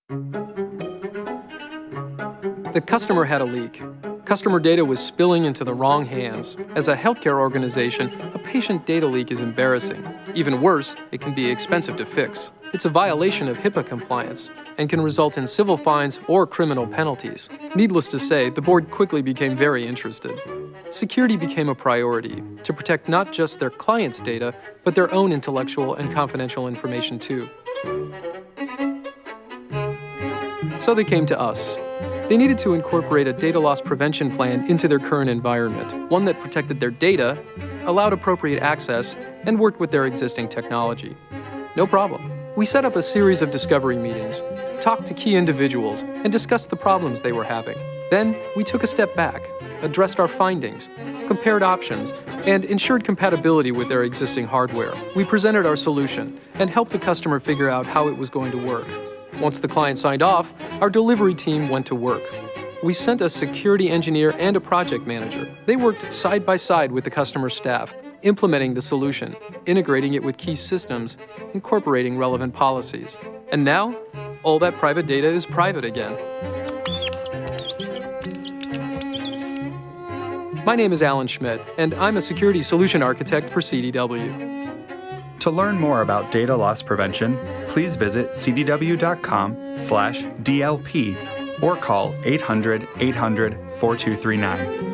The customer had a leak. Customer data was spilling into the wrong hands. As a healthcare organization, a patient data leak is embarrassing. Even worse, it can be expensive to fix. It's a violation of HIPAA compliance and can result in civil fines or criminal penalties. Needless to say, the board quickly became very interested. Security became a priority to protect not just their clients' data, but their own intellectual and confidential information too. So they came to us. They needed to incorporate a data loss prevention plan into their current environment, one that protected their data, allowed appropriate access, and worked with their existing technology. No problem. We set up a series of discovery meetings, talked to key individuals, and discussed the problems they were having. Then, we took a step back, addressed our findings, compared options, and ensured compatibility with their existing hardware. We presented our solution and helped the customer figure out how it was going to work. Once the client signed off, our delivery team went to work. We sent a security engineer and a project manager. They worked side by side with the customer staff, implementing the solution, integrating it with key systems, incorporating relevant policies. And now, all that private data is private again. My name is Alan Schmidt, and I'm a security solution architect for CDW. To learn more about data loss prevention, please visit cdw.com/DLP or call 800-800-4239.